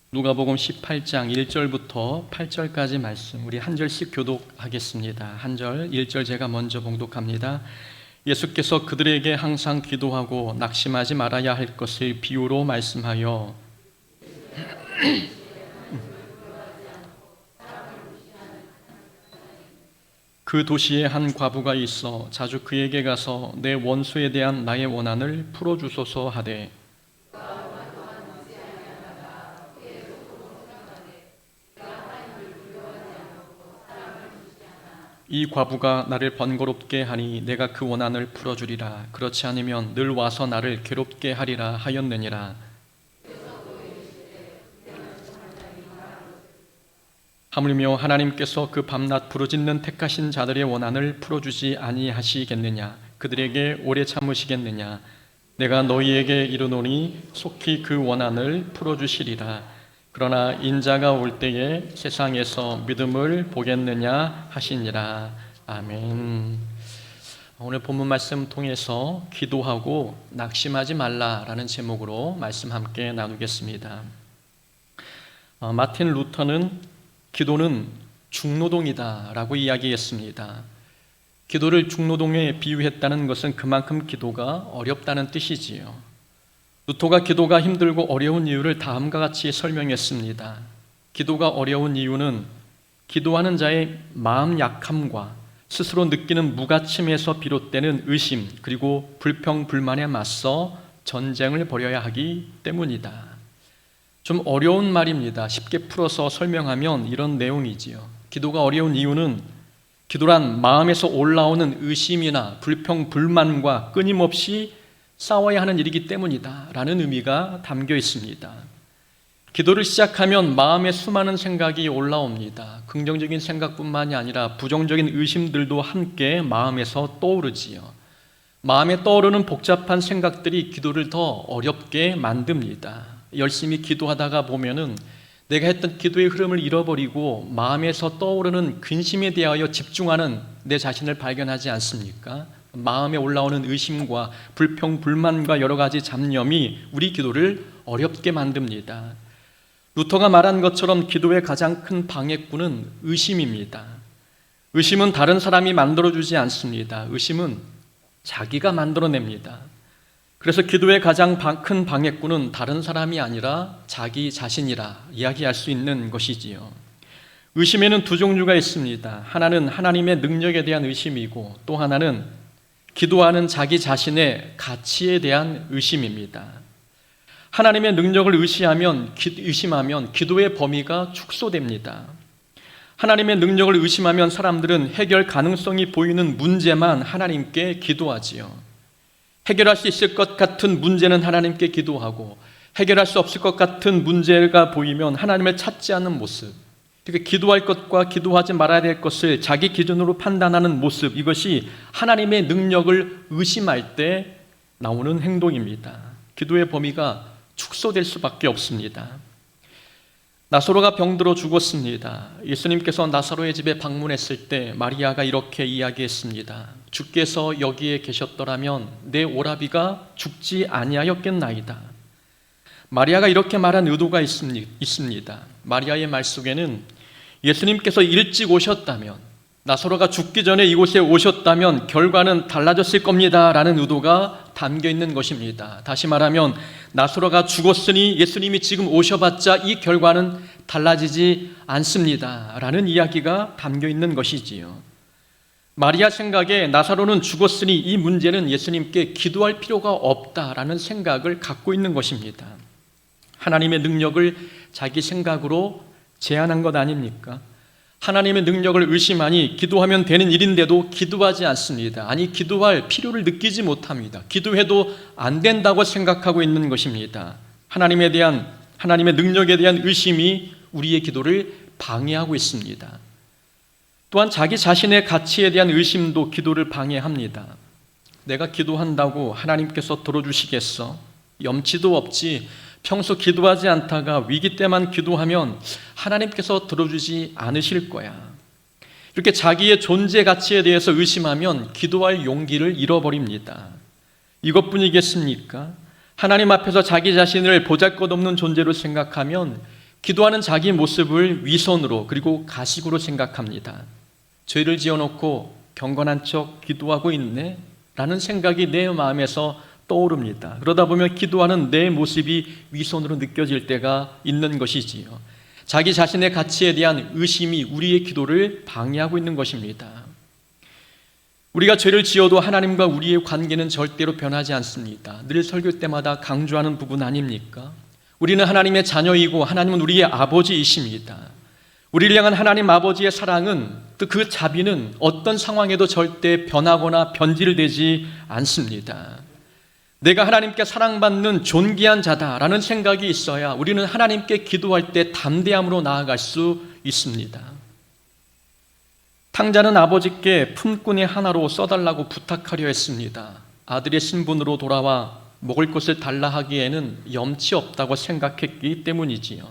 누가복음 18장 1절부터 8절까지 말씀, 우리 한 절씩 교독하겠습니다. 한 절, 1절 제가 먼저 봉독합니다. 예수께서 그들에게 항상 기도하고 낙심하지 말아야 할 것을 비유로 말씀하여 그 도시에 한 과부가 있어 자주 그에게 가서 내 원수에 대한 나의 원한을 풀어주소서 하되, 이 과부가 나를 번거롭게 하니 내가 그 원한을 풀어주리라. 그렇지 않으면 늘 와서 나를 괴롭게 하리라 하였느니라. 하물며 하나님께서 그 밤낮 부르짖는 택하신 자들의 원한을 풀어주지 아니하시겠느냐? 그들에게 오래 참으시겠느냐? 내가 너희에게 이르노니 속히 그 원한을 풀어주시리라. 그러나 인자가 올 때에 세상에서 믿음을 보겠느냐 하시니라. 아멘. 오늘 본문 말씀 통해서 기도하고 낙심하지 말라라는 제목으로 말씀 함께 나누겠습니다. 마틴 루터는 기도는 중노동이다라고 이야기했습니다. 기도를 중노동에 비유했다는 것은 그만큼 기도가 어렵다는 뜻이지요. 루터가 기도가 힘들고 어려운 이유를 다음과 같이 설명했습니다. 기도가 어려운 이유는 기도하는 자의 마음 약함과 스스로 느끼는 무가침에서 비롯되는 의심, 그리고 불평, 불만에 맞서 전쟁을 벌여야 하기 때문이다. 좀 어려운 말입니다. 쉽게 풀어서 설명하면 이런 내용이지요. 기도가 어려운 이유는 기도란 마음에서 올라오는 의심이나 불평, 불만과 끊임없이 싸워야 하는 일이기 때문이다 라는 의미가 담겨 있습니다. 기도를 시작하면 마음에 수많은 생각이 올라옵니다. 긍정적인 생각뿐만이 아니라 부정적인 의심들도 함께 마음에서 떠오르지요. 마음에 떠오르는 복잡한 생각들이 기도를 더 어렵게 만듭니다. 열심히 기도하다가 보면은 내가 했던 기도의 흐름을 잃어버리고 마음에서 떠오르는 근심에 대하여 집중하는 내 자신을 발견하지 않습니까? 마음에 올라오는 의심과 불평, 불만과 여러 가지 잡념이 우리 기도를 어렵게 만듭니다. 루터가 말한 것처럼 기도의 가장 큰 방해꾼은 의심입니다. 의심은 다른 사람이 만들어주지 않습니다. 의심은 자기가 만들어냅니다. 그래서 기도의 가장 큰 방해꾼은 다른 사람이 아니라 자기 자신이라 이야기할 수 있는 것이지요. 의심에는 두 종류가 있습니다. 하나는 하나님의 능력에 대한 의심이고, 또 하나는 기도하는 자기 자신의 가치에 대한 의심입니다. 하나님의 능력을 의심하면 기도의 범위가 축소됩니다. 하나님의 능력을 의심하면 사람들은 해결 가능성이 보이는 문제만 하나님께 기도하지요. 해결할 수 있을 것 같은 문제는 하나님께 기도하고, 해결할 수 없을 것 같은 문제가 보이면 하나님을 찾지 않는 모습, 그러니까 기도할 것과 기도하지 말아야 될 것을 자기 기준으로 판단하는 모습, 이것이 하나님의 능력을 의심할 때 나오는 행동입니다. 기도의 범위가 축소될 수밖에 없습니다. 나사로가 병들어 죽었습니다. 예수님께서 나사로의 집에 방문했을 때 마리아가 이렇게 이야기했습니다. 주께서 여기에 계셨더라면 내 오라비가 죽지 아니하였겠나이다. 마리아가 이렇게 말한 의도가 있습니다. 마리아의 말 속에는 예수님께서 일찍 오셨다면, 나사로가 죽기 전에 이곳에 오셨다면 결과는 달라졌을 겁니다 라는 의도가 담겨 있는 것입니다. 다시 말하면 나사로가 죽었으니 예수님이 지금 오셔봤자 이 결과는 달라지지 않습니다 라는 이야기가 담겨 있는 것이지요. 마리아 생각에 나사로는 죽었으니 이 문제는 예수님께 기도할 필요가 없다라는 생각을 갖고 있는 것입니다. 하나님의 능력을 자기 생각으로 제한한 것 아닙니까? 하나님의 능력을 의심하니 기도하면 되는 일인데도 기도하지 않습니다. 아니, 기도할 필요를 느끼지 못합니다. 기도해도 안 된다고 생각하고 있는 것입니다. 하나님의 능력에 대한 의심이 우리의 기도를 방해하고 있습니다. 또한 자기 자신의 가치에 대한 의심도 기도를 방해합니다. 내가 기도한다고 하나님께서 들어주시겠어? 염치도 없지. 평소 기도하지 않다가 위기 때만 기도하면 하나님께서 들어주지 않으실 거야. 이렇게 자기의 존재 가치에 대해서 의심하면 기도할 용기를 잃어버립니다. 이것뿐이겠습니까? 하나님 앞에서 자기 자신을 보잘것없는 존재로 생각하면 기도하는 자기 모습을 위선으로 그리고 가식으로 생각합니다. 죄를 지어놓고 경건한 척 기도하고 있네? 라는 생각이 내 마음에서 떠오릅니다. 그러다 보면 기도하는 내 모습이 위선으로 느껴질 때가 있는 것이지요. 자기 자신의 가치에 대한 의심이 우리의 기도를 방해하고 있는 것입니다. 우리가 죄를 지어도 하나님과 우리의 관계는 절대로 변하지 않습니다. 늘 설교 때마다 강조하는 부분 아닙니까? 우리는 하나님의 자녀이고 하나님은 우리의 아버지이십니다. 우리를 향한 하나님 아버지의 사랑은, 또 그 자비는 어떤 상황에도 절대 변하거나 변질되지 않습니다. 내가 하나님께 사랑받는 존귀한 자다라는 생각이 있어야 우리는 하나님께 기도할 때 담대함으로 나아갈 수 있습니다. 탕자는 아버지께 품꾼의 하나로 써달라고 부탁하려 했습니다. 아들의 신분으로 돌아와 먹을 것을 달라 하기에는 염치 없다고 생각했기 때문이지요.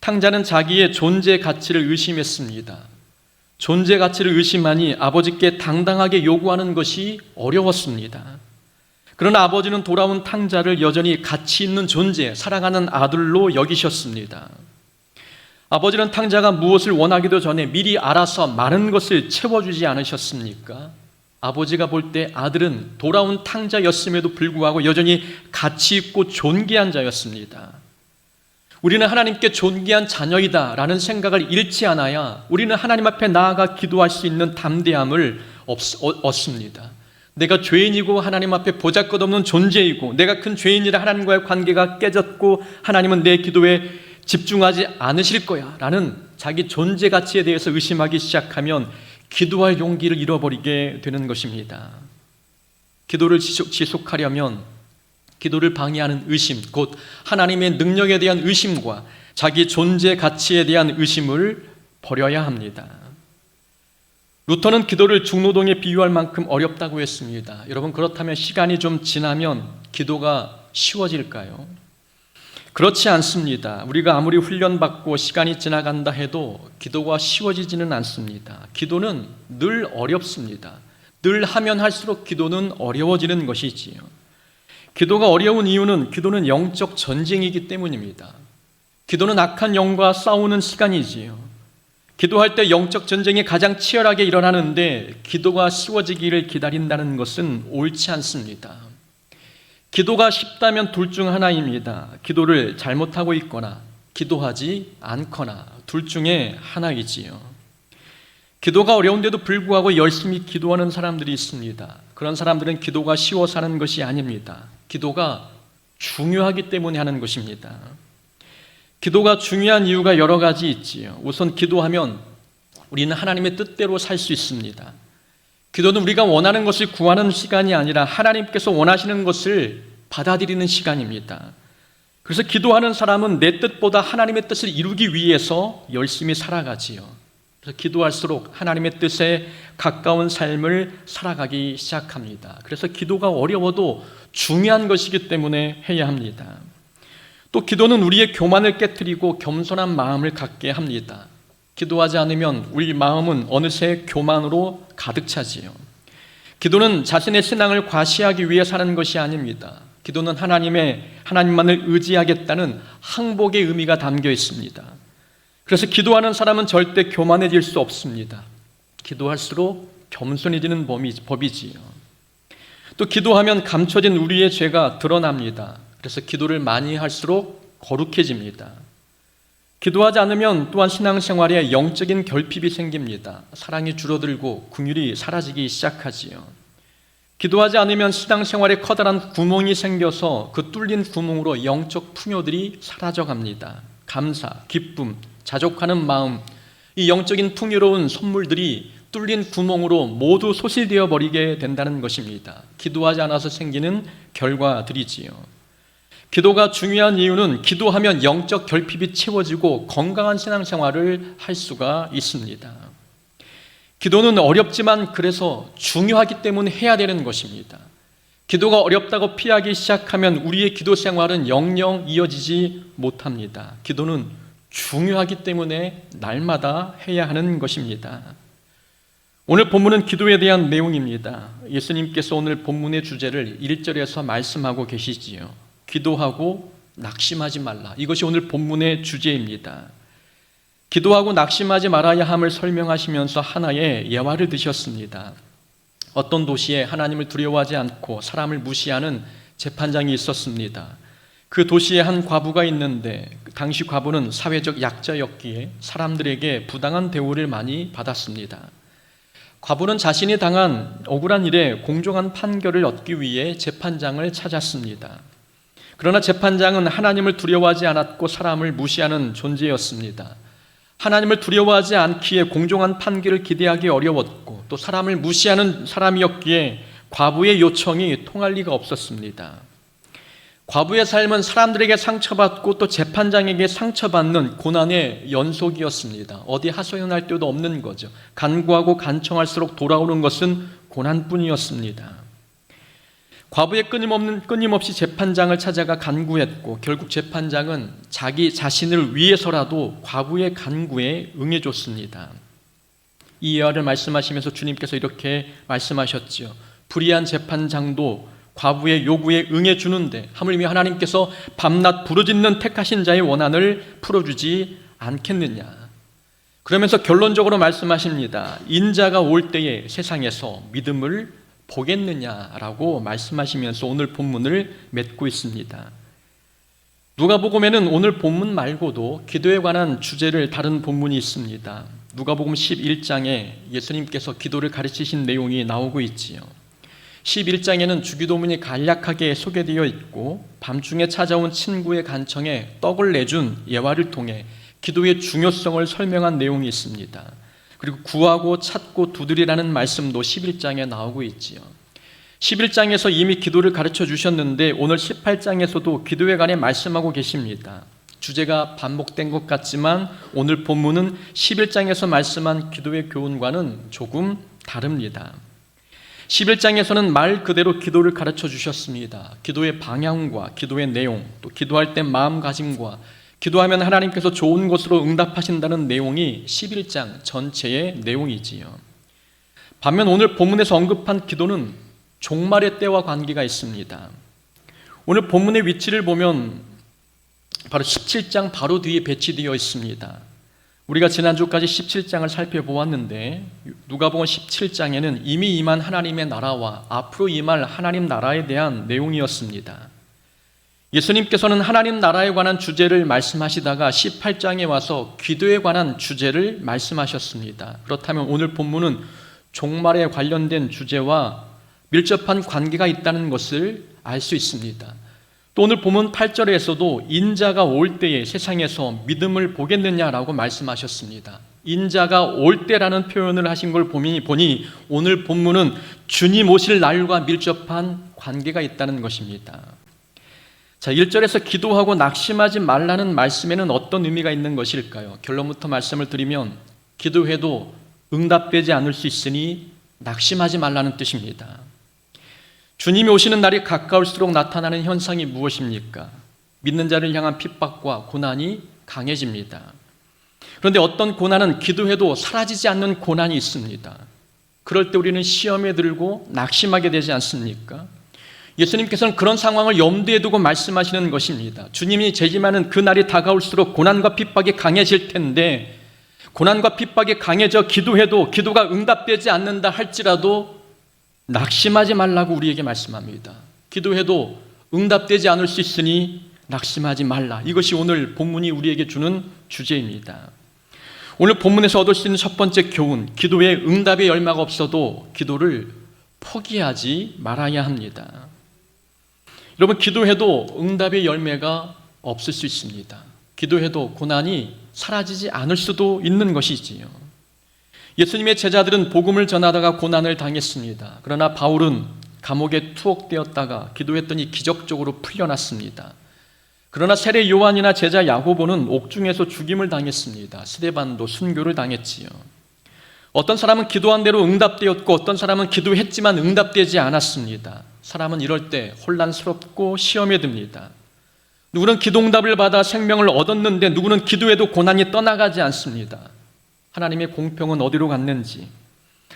탕자는 자기의 존재 가치를 의심했습니다. 존재 가치를 의심하니 아버지께 당당하게 요구하는 것이 어려웠습니다. 그러나 아버지는 돌아온 탕자를 여전히 가치 있는 존재, 사랑하는 아들로 여기셨습니다. 아버지는 탕자가 무엇을 원하기도 전에 미리 알아서 많은 것을 채워주지 않으셨습니까? 아버지가 볼 때 아들은 돌아온 탕자였음에도 불구하고 여전히 가치 있고 존귀한 자였습니다. 우리는 하나님께 존귀한 자녀이다 라는 생각을 잃지 않아야 우리는 하나님 앞에 나아가 기도할 수 있는 담대함을 얻습니다. 내가 죄인이고 하나님 앞에 보잘것없는 존재이고 내가 큰 죄인이라 하나님과의 관계가 깨졌고 하나님은 내 기도에 집중하지 않으실 거야 라는 자기 존재 가치에 대해서 의심하기 시작하면 기도할 용기를 잃어버리게 되는 것입니다. 기도를 지속하려면 기도를 방해하는 의심, 곧 하나님의 능력에 대한 의심과 자기 존재 가치에 대한 의심을 버려야 합니다. 루터는 기도를 중노동에 비유할 만큼 어렵다고 했습니다. 여러분, 그렇다면 시간이 좀 지나면 기도가 쉬워질까요? 그렇지 않습니다. 우리가 아무리 훈련받고 시간이 지나간다 해도 기도가 쉬워지지는 않습니다. 기도는 늘 어렵습니다. 늘 하면 할수록 기도는 어려워지는 것이지요. 기도가 어려운 이유는 기도는 영적 전쟁이기 때문입니다. 기도는 악한 영과 싸우는 시간이지요. 기도할 때 영적 전쟁이 가장 치열하게 일어나는데 기도가 쉬워지기를 기다린다는 것은 옳지 않습니다. 기도가 쉽다면 둘 중 하나입니다. 기도를 잘못하고 있거나 기도하지 않거나 둘 중에 하나이지요. 기도가 어려운데도 불구하고 열심히 기도하는 사람들이 있습니다. 그런 사람들은 기도가 쉬워서 하는 것이 아닙니다. 기도가 중요하기 때문에 하는 것입니다. 기도가 중요한 이유가 여러 가지 있지요. 우선 기도하면 우리는 하나님의 뜻대로 살 수 있습니다. 기도는 우리가 원하는 것을 구하는 시간이 아니라 하나님께서 원하시는 것을 받아들이는 시간입니다. 그래서 기도하는 사람은 내 뜻보다 하나님의 뜻을 이루기 위해서 열심히 살아가지요. 그래서 기도할수록 하나님의 뜻에 가까운 삶을 살아가기 시작합니다. 그래서 기도가 어려워도 중요한 것이기 때문에 해야 합니다. 또 기도는 우리의 교만을 깨트리고 겸손한 마음을 갖게 합니다. 기도하지 않으면 우리 마음은 어느새 교만으로 가득 차지요. 기도는 자신의 신앙을 과시하기 위해 사는 것이 아닙니다. 기도는 하나님만을 의지하겠다는 항복의 의미가 담겨 있습니다. 그래서 기도하는 사람은 절대 교만해질 수 없습니다. 기도할수록 겸손해지는 법이지요. 또 기도하면 감춰진 우리의 죄가 드러납니다. 그래서 기도를 많이 할수록 거룩해집니다. 기도하지 않으면 또한 신앙생활에 영적인 결핍이 생깁니다. 사랑이 줄어들고 긍휼이 사라지기 시작하지요. 기도하지 않으면 신앙생활에 커다란 구멍이 생겨서 그 뚫린 구멍으로 영적 풍요들이 사라져갑니다. 감사, 기쁨, 자족하는 마음, 이 영적인 풍요로운 선물들이 뚫린 구멍으로 모두 소실되어 버리게 된다는 것입니다. 기도하지 않아서 생기는 결과들이지요. 기도가 중요한 이유는 기도하면 영적 결핍이 채워지고 건강한 신앙생활을 할 수가 있습니다. 기도는 어렵지만 그래서 중요하기 때문에 해야 되는 것입니다. 기도가 어렵다고 피하기 시작하면 우리의 기도 생활은 영영 이어지지 못합니다. 기도는 중요하기 때문에 날마다 해야 하는 것입니다. 오늘 본문은 기도에 대한 내용입니다. 예수님께서 오늘 본문의 주제를 1절에서 말씀하고 계시지요. 기도하고 낙심하지 말라. 이것이 오늘 본문의 주제입니다. 기도하고 낙심하지 말아야 함을 설명하시면서 하나의 예화를 드셨습니다. 어떤 도시에 하나님을 두려워하지 않고 사람을 무시하는 재판장이 있었습니다. 그 도시에 한 과부가 있는데 당시 과부는 사회적 약자였기에 사람들에게 부당한 대우를 많이 받았습니다. 과부는 자신이 당한 억울한 일에 공정한 판결을 얻기 위해 재판장을 찾았습니다. 그러나 재판장은 하나님을 두려워하지 않았고 사람을 무시하는 존재였습니다. 하나님을 두려워하지 않기에 공정한 판결을 기대하기 어려웠고 또 사람을 무시하는 사람이었기에 과부의 요청이 통할 리가 없었습니다. 과부의 삶은 사람들에게 상처받고 또 재판장에게 상처받는 고난의 연속이었습니다. 어디 하소연할 데도 없는 거죠. 간구하고 간청할수록 돌아오는 것은 고난뿐이었습니다. 과부의 끊임없이 재판장을 찾아가 간구했고 결국 재판장은 자기 자신을 위해서라도 과부의 간구에 응해줬습니다. 이 예화를 말씀하시면서 주님께서 이렇게 말씀하셨지요. 불의한 재판장도 과부의 요구에 응해주는데 하물며 하나님께서 밤낮 부르짖는 택하신 자의 원한을 풀어주지 않겠느냐. 그러면서 결론적으로 말씀하십니다. 인자가 올 때에 세상에서 믿음을 보겠느냐라고 말씀하시면서 오늘 본문을 맺고 있습니다. 누가복음에는 오늘 본문 말고도 기도에 관한 주제를 다룬 본문이 있습니다. 누가복음 11장에 예수님께서 기도를 가르치신 내용이 나오고 있지요. 11장에는 주기도문이 간략하게 소개되어 있고 밤중에 찾아온 친구의 간청에 떡을 내준 예화를 통해 기도의 중요성을 설명한 내용이 있습니다. 그리고 구하고 찾고 두드리라는 말씀도 11장에 나오고 있지요. 11장에서 이미 기도를 가르쳐 주셨는데 오늘 18장에서도 기도에 관해 말씀하고 계십니다. 주제가 반복된 것 같지만 오늘 본문은 11장에서 말씀한 기도의 교훈과는 조금 다릅니다. 11장에서는 말 그대로 기도를 가르쳐 주셨습니다. 기도의 방향과 기도의 내용, 또 기도할 때 마음가짐과 기도하면 하나님께서 좋은 것으로 응답하신다는 내용이 11장 전체의 내용이지요. 반면 오늘 본문에서 언급한 기도는 종말의 때와 관계가 있습니다. 오늘 본문의 위치를 보면 바로 17장 바로 뒤에 배치되어 있습니다. 우리가 지난주까지 17장을 살펴보았는데 누가복음 17장에는 이미 임한 하나님의 나라와 앞으로 임할 하나님 나라에 대한 내용이었습니다. 예수님께서는 하나님 나라에 관한 주제를 말씀하시다가 18장에 와서 기도에 관한 주제를 말씀하셨습니다. 그렇다면 오늘 본문은 종말에 관련된 주제와 밀접한 관계가 있다는 것을 알 수 있습니다. 또 오늘 본문 8절에서도 인자가 올 때에 세상에서 믿음을 보겠느냐라고 말씀하셨습니다. 인자가 올 때라는 표현을 하신 걸 보니 오늘 본문은 주님 오실 날과 밀접한 관계가 있다는 것입니다. 자, 1절에서 기도하고 낙심하지 말라는 말씀에는 어떤 의미가 있는 것일까요? 결론부터 말씀을 드리면 기도해도 응답되지 않을 수 있으니 낙심하지 말라는 뜻입니다. 주님이 오시는 날이 가까울수록 나타나는 현상이 무엇입니까? 믿는 자를 향한 핍박과 고난이 강해집니다. 그런데 어떤 고난은 기도해도 사라지지 않는 고난이 있습니다. 그럴 때 우리는 시험에 들고 낙심하게 되지 않습니까? 예수님께서는 그런 상황을 염두에 두고 말씀하시는 것입니다. 주님이 재림하는 그 날이 다가올수록 고난과 핍박이 강해질 텐데 고난과 핍박이 강해져 기도해도 기도가 응답되지 않는다 할지라도 낙심하지 말라고 우리에게 말씀합니다. 기도해도 응답되지 않을 수 있으니 낙심하지 말라. 이것이 오늘 본문이 우리에게 주는 주제입니다. 오늘 본문에서 얻을 수 있는 첫 번째 교훈, 기도에 응답의 열매가 없어도 기도를 포기하지 말아야 합니다. 여러분, 기도해도 응답의 열매가 없을 수 있습니다. 기도해도 고난이 사라지지 않을 수도 있는 것이지요. 예수님의 제자들은 복음을 전하다가 고난을 당했습니다. 그러나 바울은 감옥에 투옥되었다가 기도했더니 기적적으로 풀려났습니다. 그러나 세례 요한이나 제자 야고보는 옥중에서 죽임을 당했습니다. 스데반도 순교를 당했지요. 어떤 사람은 기도한 대로 응답되었고 어떤 사람은 기도했지만 응답되지 않았습니다. 사람은 이럴 때 혼란스럽고 시험에 듭니다. 누구는 기도응답을 받아 생명을 얻었는데 누구는 기도해도 고난이 떠나가지 않습니다. 하나님의 공평은 어디로 갔는지,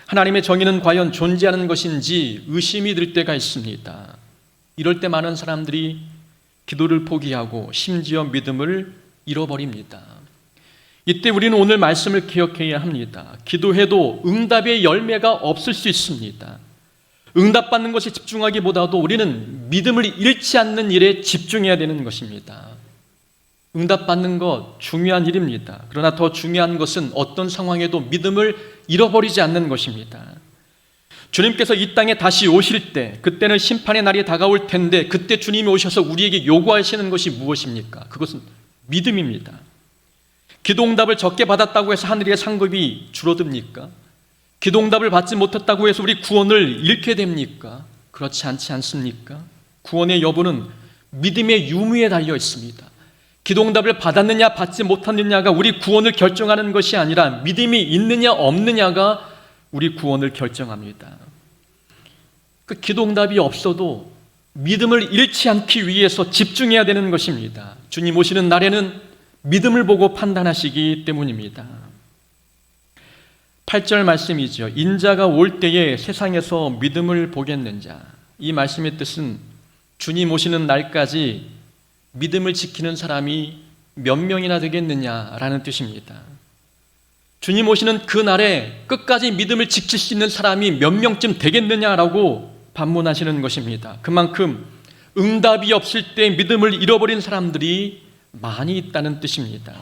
하나님의 정의는 과연 존재하는 것인지 의심이 들 때가 있습니다. 이럴 때 많은 사람들이 기도를 포기하고 심지어 믿음을 잃어버립니다. 이때 우리는 오늘 말씀을 기억해야 합니다. 기도해도 응답의 열매가 없을 수 있습니다. 응답받는 것에 집중하기보다도 우리는 믿음을 잃지 않는 일에 집중해야 되는 것입니다. 응답받는 것 중요한 일입니다. 그러나 더 중요한 것은 어떤 상황에도 믿음을 잃어버리지 않는 것입니다. 주님께서 이 땅에 다시 오실 때, 그때는 심판의 날이 다가올 텐데 그때 주님이 오셔서 우리에게 요구하시는 것이 무엇입니까? 그것은 믿음입니다. 기도응답을 적게 받았다고 해서 하늘의 상급이 줄어듭니까? 기도응답을 받지 못했다고 해서 우리 구원을 잃게 됩니까? 그렇지 않지 않습니까? 구원의 여부는 믿음의 유무에 달려 있습니다. 기도응답을 받았느냐 받지 못했느냐가 우리 구원을 결정하는 것이 아니라 믿음이 있느냐 없느냐가 우리 구원을 결정합니다. 그 기도응답이 없어도 믿음을 잃지 않기 위해서 집중해야 되는 것입니다. 주님 오시는 날에는 믿음을 보고 판단하시기 때문입니다. 8절 말씀이죠. 인자가 올 때에 세상에서 믿음을 보겠는자. 이 말씀의 뜻은 주님 오시는 날까지 믿음을 지키는 사람이 몇 명이나 되겠느냐라는 뜻입니다. 주님 오시는 그 날에 끝까지 믿음을 지킬 수 있는 사람이 몇 명쯤 되겠느냐라고 반문하시는 것입니다. 그만큼 응답이 없을 때 믿음을 잃어버린 사람들이 많이 있다는 뜻입니다.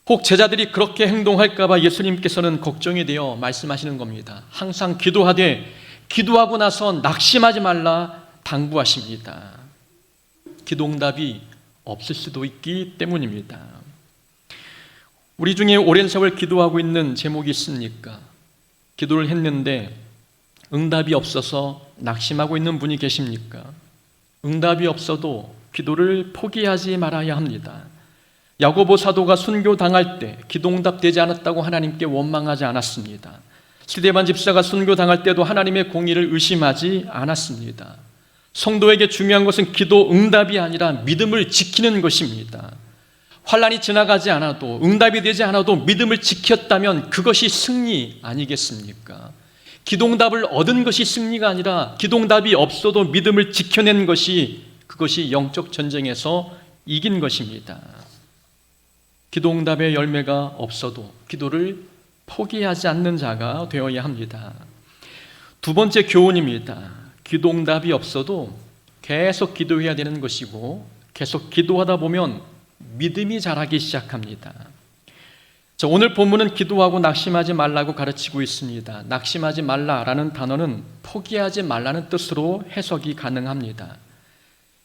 혹 제자들이 그렇게 행동할까 봐 예수님께서는 걱정이 되어 말씀하시는 겁니다. 항상 기도하되 기도하고 나서 낙심하지 말라 당부하십니다. 기도응답이 없을 수도 있기 때문입니다. 우리 중에 오랜 세월 기도하고 있는 제목이 있습니까? 기도를 했는데 응답이 없어서 낙심하고 있는 분이 계십니까? 응답이 없어도 기도를 포기하지 말아야 합니다. 야고보 사도가 순교당할 때 기도응답되지 않았다고 하나님께 원망하지 않았습니다. 스데반 집사가 순교당할 때도 하나님의 공의를 의심하지 않았습니다. 성도에게 중요한 것은 기도 응답이 아니라 믿음을 지키는 것입니다. 환난이 지나가지 않아도 응답이 되지 않아도 믿음을 지켰다면 그것이 승리 아니겠습니까? 기도응답을 얻은 것이 승리가 아니라 기도응답이 없어도 믿음을 지켜낸 것이 그것이 영적 전쟁에서 이긴 것입니다. 기도응답의 열매가 없어도 기도를 포기하지 않는 자가 되어야 합니다. 두 번째 교훈입니다. 기도응답이 없어도 계속 기도해야 되는 것이고 계속 기도하다 보면 믿음이 자라기 시작합니다. 오늘 본문은 기도하고 낙심하지 말라고 가르치고 있습니다. 낙심하지 말라라는 단어는 포기하지 말라는 뜻으로 해석이 가능합니다.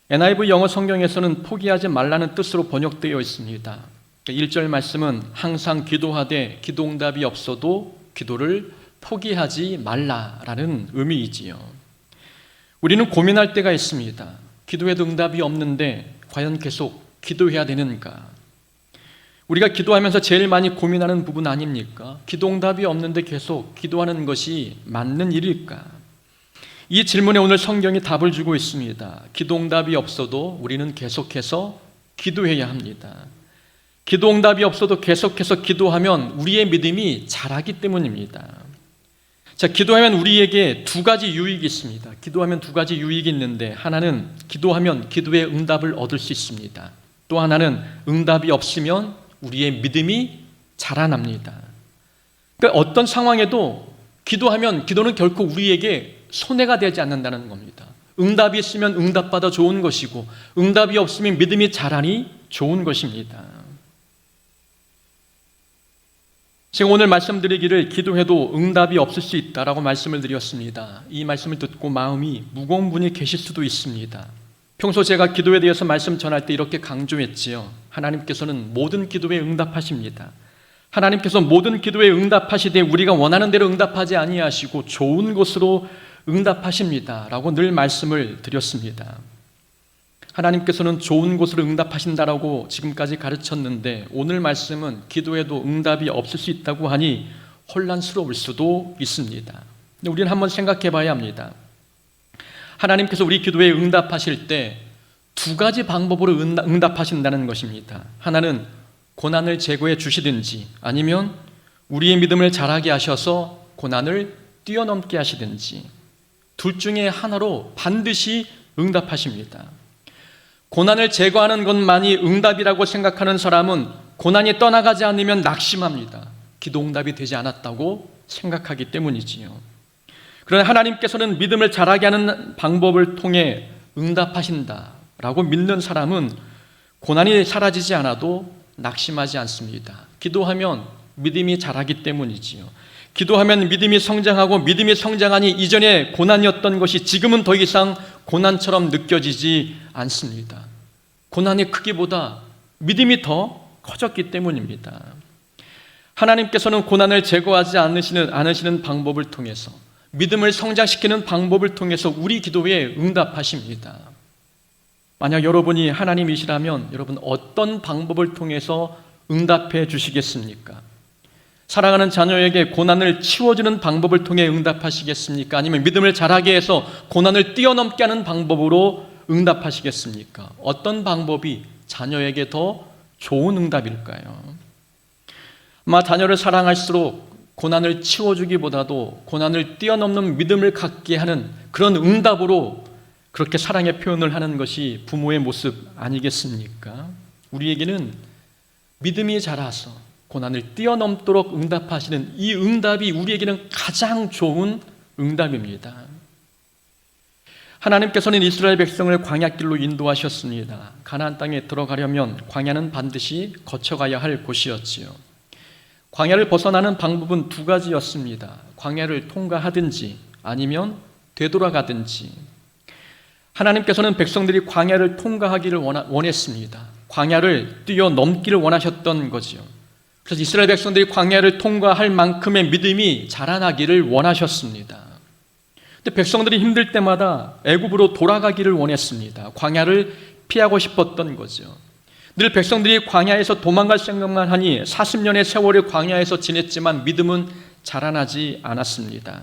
NIV 영어 성경에서는 포기하지 말라는 뜻으로 번역되어 있습니다. 1절 말씀은 항상 기도하되 기도응답이 없어도 기도를 포기하지 말라라는 의미이지요. 우리는 고민할 때가 있습니다. 기도해도 응답이 없는데 과연 계속 기도해야 되는가? 우리가 기도하면서 제일 많이 고민하는 부분 아닙니까? 기도응답이 없는데 계속 기도하는 것이 맞는 일일까? 이 질문에 오늘 성경이 답을 주고 있습니다. 기도응답이 없어도 우리는 계속해서 기도해야 합니다. 기도응답이 없어도 계속해서 기도하면 우리의 믿음이 자라기 때문입니다. 자, 기도하면 우리에게 두 가지 유익이 있습니다. 기도하면 두 가지 유익이 있는데 하나는 기도하면 기도의 응답을 얻을 수 있습니다. 또 하나는 응답이 없으면 우리의 믿음이 자라납니다. 그러니까 어떤 상황에도 기도하면 기도는 결코 우리에게 손해가 되지 않는다는 겁니다. 응답이 있으면 응답받아 좋은 것이고 응답이 없으면 믿음이 자라니 좋은 것입니다. 제가 오늘 말씀드리기를 기도해도 응답이 없을 수 있다라고 말씀을 드렸습니다. 이 말씀을 듣고 마음이 무거운 분이 계실 수도 있습니다. 평소 제가 기도에 대해서 말씀 전할 때 이렇게 강조했지요. 하나님께서는 모든 기도에 응답하십니다. 하나님께서 모든 기도에 응답하시되 우리가 원하는 대로 응답하지 아니하시고 좋은 것으로 응답하십니다 라고 늘 말씀을 드렸습니다. 하나님께서는 좋은 곳으로 응답하신다라고 지금까지 가르쳤는데 오늘 말씀은 기도에도 응답이 없을 수 있다고 하니 혼란스러울 수도 있습니다. 우리는 한번 생각해 봐야 합니다. 하나님께서 우리 기도에 응답하실 때 두 가지 방법으로 응답하신다는 것입니다. 하나는 고난을 제거해 주시든지 아니면 우리의 믿음을 자라게 하셔서 고난을 뛰어넘게 하시든지 둘 중에 하나로 반드시 응답하십니다. 고난을 제거하는 것만이 응답이라고 생각하는 사람은 고난이 떠나가지 않으면 낙심합니다. 기도 응답이 되지 않았다고 생각하기 때문이지요. 그러나 하나님께서는 믿음을 자라게 하는 방법을 통해 응답하신다라고 믿는 사람은 고난이 사라지지 않아도 낙심하지 않습니다. 기도하면 믿음이 자라기 때문이지요. 기도하면 믿음이 성장하고, 믿음이 성장하니 이전에 고난이었던 것이 지금은 더 이상 고난처럼 느껴지지 않습니다. 고난의 크기보다 믿음이 더 커졌기 때문입니다. 하나님께서는 고난을 제거하지 않으시는 방법을 통해서, 믿음을 성장시키는 방법을 통해서 우리 기도에 응답하십니다. 만약 여러분이 하나님이시라면 여러분 어떤 방법을 통해서 응답해 주시겠습니까? 사랑하는 자녀에게 고난을 치워주는 방법을 통해 응답하시겠습니까? 아니면 믿음을 자라게 해서 고난을 뛰어넘게 하는 방법으로 응답하시겠습니까? 어떤 방법이 자녀에게 더 좋은 응답일까요? 아마 자녀를 사랑할수록 고난을 치워주기보다도 고난을 뛰어넘는 믿음을 갖게 하는 그런 응답으로 그렇게 사랑의 표현을 하는 것이 부모의 모습 아니겠습니까? 우리에게는 믿음이 자라서 고난을 뛰어넘도록 응답하시는 이 응답이 우리에게는 가장 좋은 응답입니다. 하나님께서는 이스라엘 백성을 광야길로 인도하셨습니다. 가나안 땅에 들어가려면 광야는 반드시 거쳐가야 할 곳이었지요. 광야를 벗어나는 방법은 두 가지였습니다. 광야를 통과하든지 아니면 되돌아가든지. 하나님께서는 백성들이 광야를 통과하기를 원했습니다. 광야를 뛰어넘기를 원하셨던 거지요. 그래서 이스라엘 백성들이 광야를 통과할 만큼의 믿음이 자라나기를 원하셨습니다. 근데 백성들이 힘들 때마다 애굽으로 돌아가기를 원했습니다. 광야를 피하고 싶었던 거죠. 늘 백성들이 광야에서 도망갈 생각만 하니 40년의 세월을 광야에서 지냈지만 믿음은 자라나지 않았습니다.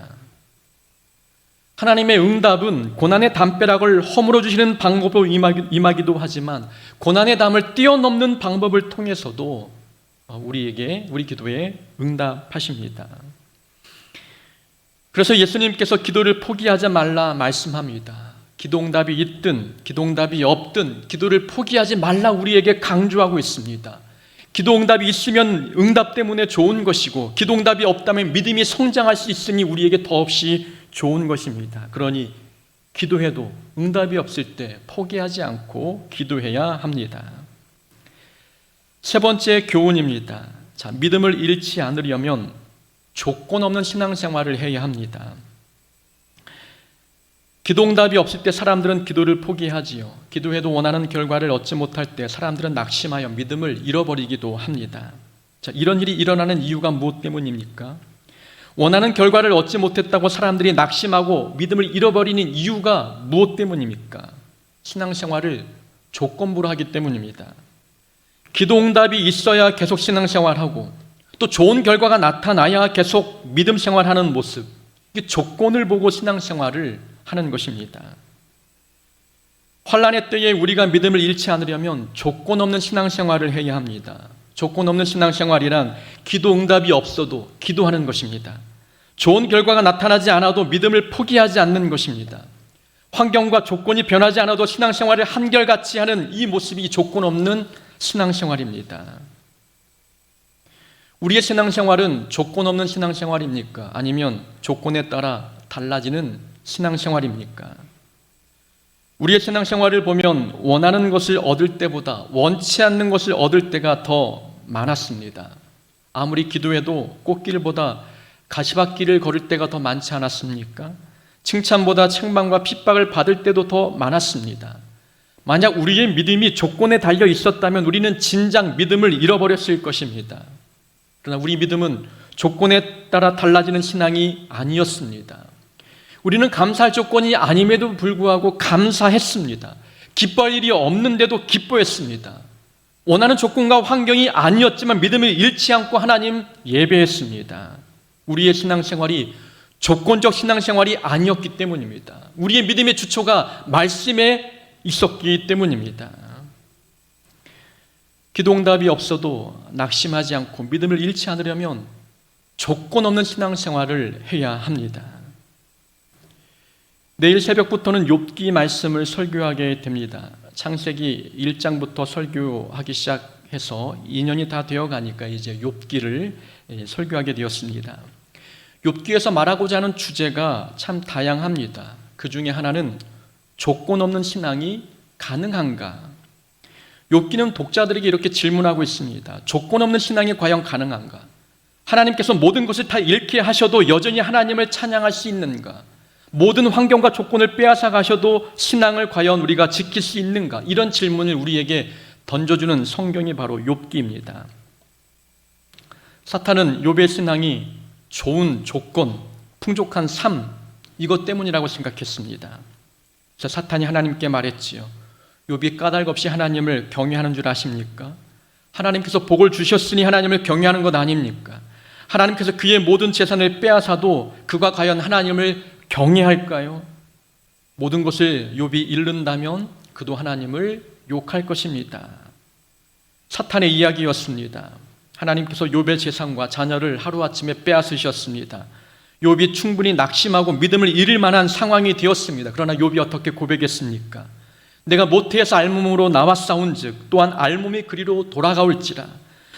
하나님의 응답은 고난의 담벼락을 허물어 주시는 방법으로 임하기도 하지만 고난의 담을 뛰어넘는 방법을 통해서도 우리 기도에 응답하십니다. 그래서 예수님께서 기도를 포기하지 말라 말씀합니다. 기도응답이 있든 기도응답이 없든 기도를 포기하지 말라 우리에게 강조하고 있습니다. 기도응답이 있으면 응답 때문에 좋은 것이고 기도응답이 없다면 믿음이 성장할 수 있으니 우리에게 더없이 좋은 것입니다. 그러니 기도해도 응답이 없을 때 포기하지 않고 기도해야 합니다. 세 번째 교훈입니다. 자, 믿음을 잃지 않으려면 조건 없는 신앙생활을 해야 합니다. 기도응답이 없을 때 사람들은 기도를 포기하지요. 기도해도 원하는 결과를 얻지 못할 때 사람들은 낙심하여 믿음을 잃어버리기도 합니다. 자, 이런 일이 일어나는 이유가 무엇 때문입니까? 원하는 결과를 얻지 못했다고 사람들이 낙심하고 믿음을 잃어버리는 이유가 무엇 때문입니까? 신앙생활을 조건부로 하기 때문입니다. 기도응답이 있어야 계속 신앙생활하고 또 좋은 결과가 나타나야 계속 믿음 생활하는 모습, 이게 조건을 보고 신앙생활을 하는 것입니다. 환난의 때에 우리가 믿음을 잃지 않으려면 조건 없는 신앙생활을 해야 합니다. 조건 없는 신앙생활이란 기도응답이 없어도 기도하는 것입니다. 좋은 결과가 나타나지 않아도 믿음을 포기하지 않는 것입니다. 환경과 조건이 변하지 않아도 신앙생활을 한결같이 하는 이 모습이 조건 없는 신앙생활입니다. 우리의 신앙생활은 조건 없는 신앙생활입니까? 아니면 조건에 따라 달라지는 신앙생활입니까? 우리의 신앙생활을 보면 원하는 것을 얻을 때보다 원치 않는 것을 얻을 때가 더 많았습니다. 아무리 기도해도 꽃길보다 가시밭길을 걸을 때가 더 많지 않았습니까? 칭찬보다 책망과 핍박을 받을 때도 더 많았습니다. 만약 우리의 믿음이 조건에 달려 있었다면 우리는 진작 믿음을 잃어버렸을 것입니다. 그러나 우리 믿음은 조건에 따라 달라지는 신앙이 아니었습니다. 우리는 감사할 조건이 아님에도 불구하고 감사했습니다. 기뻐할 일이 없는데도 기뻐했습니다. 원하는 조건과 환경이 아니었지만 믿음을 잃지 않고 하나님 예배했습니다. 우리의 신앙생활이 조건적 신앙생활이 아니었기 때문입니다. 우리의 믿음의 주초가 말씀에 있었기 때문입니다. 기도응답이 없어도 낙심하지 않고 믿음을 잃지 않으려면 조건 없는 신앙생활을 해야 합니다. 내일 새벽부터는 욥기 말씀을 설교하게 됩니다. 창세기 1장부터 설교하기 시작해서 2년이 다 되어 가니까 이제 욥기를 설교하게 되었습니다. 욥기에서 말하고자 하는 주제가 참 다양합니다. 그 중에 하나는 조건 없는 신앙이 가능한가? 욥기는 독자들에게 이렇게 질문하고 있습니다. 조건 없는 신앙이 과연 가능한가? 하나님께서 모든 것을 다 잃게 하셔도 여전히 하나님을 찬양할 수 있는가? 모든 환경과 조건을 빼앗아 가셔도 신앙을 과연 우리가 지킬 수 있는가? 이런 질문을 우리에게 던져주는 성경이 바로 욥기입니다. 사탄은 욥의 신앙이 좋은 조건, 풍족한 삶, 이것 때문이라고 생각했습니다. 그래서 사탄이 하나님께 말했지요. 욥이 까닭 없이 하나님을 경외하는 줄 아십니까? 하나님께서 복을 주셨으니 하나님을 경외하는 것 아닙니까? 하나님께서 그의 모든 재산을 빼앗아도 그가 과연 하나님을 경외할까요? 모든 것을 욥이 잃는다면 그도 하나님을 욕할 것입니다. 사탄의 이야기였습니다. 하나님께서 욥의 재산과 자녀를 하루아침에 빼앗으셨습니다. 욥이 충분히 낙심하고 믿음을 잃을 만한 상황이 되었습니다. 그러나 욥이 어떻게 고백했습니까? 내가 모태에서 알몸으로 나왔사온즉 또한 알몸이 그리로 돌아가올지라.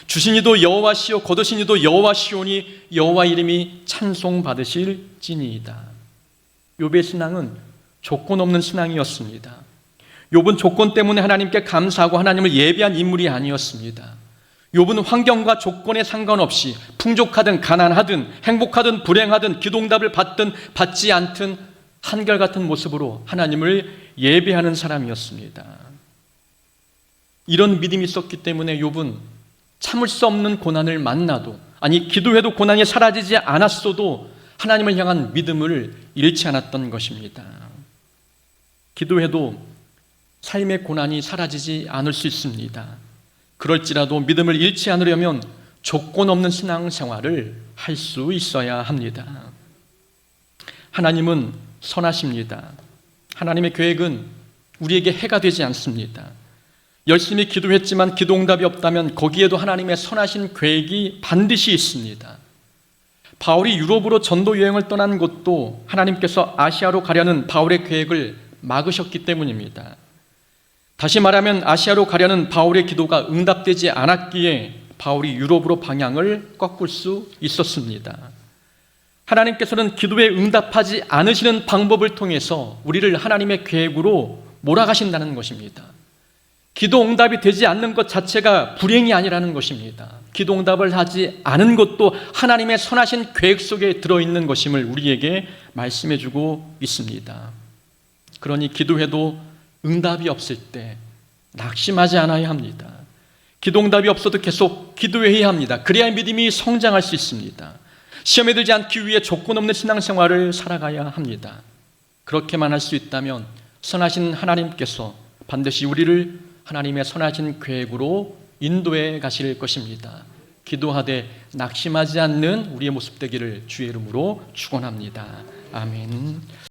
주신 이도 여호와시요 거두신 이도 여호와시오니 여호와 이름이 찬송받으실지니이다. 욥의 신앙은 조건 없는 신앙이었습니다. 욥은 조건 때문에 하나님께 감사하고 하나님을 예배한 인물이 아니었습니다. 욥은 환경과 조건에 상관없이 풍족하든 가난하든 행복하든 불행하든 기도응답을 받든 받지 않든 한결같은 모습으로 하나님을 예배하는 사람이었습니다. 이런 믿음이 있었기 때문에 욥은 참을 수 없는 고난을 만나도, 아니 기도해도 고난이 사라지지 않았어도 하나님을 향한 믿음을 잃지 않았던 것입니다. 기도해도 삶의 고난이 사라지지 않을 수 있습니다. 그럴지라도 믿음을 잃지 않으려면 조건 없는 신앙생활을 할 수 있어야 합니다. 하나님은 선하십니다. 하나님의 계획은 우리에게 해가 되지 않습니다. 열심히 기도했지만 기도응답이 없다면 거기에도 하나님의 선하신 계획이 반드시 있습니다. 바울이 유럽으로 전도 여행을 떠난 것도 하나님께서 아시아로 가려는 바울의 계획을 막으셨기 때문입니다. 다시 말하면 아시아로 가려는 바울의 기도가 응답되지 않았기에 바울이 유럽으로 방향을 꺾을 수 있었습니다. 하나님께서는 기도에 응답하지 않으시는 방법을 통해서 우리를 하나님의 계획으로 몰아가신다는 것입니다. 기도 응답이 되지 않는 것 자체가 불행이 아니라는 것입니다. 기도 응답을 하지 않은 것도 하나님의 선하신 계획 속에 들어있는 것임을 우리에게 말씀해 주고 있습니다. 그러니 기도해도 응답이 없을 때 낙심하지 않아야 합니다. 기도 응답이 없어도 계속 기도해야 합니다. 그래야 믿음이 성장할 수 있습니다. 시험에 들지 않기 위해 조건 없는 신앙생활을 살아가야 합니다. 그렇게만 할 수 있다면 선하신 하나님께서 반드시 우리를 하나님의 선하신 계획으로 인도해 가실 것입니다. 기도하되 낙심하지 않는 우리의 모습 되기를 주의 이름으로 축원합니다. 아멘.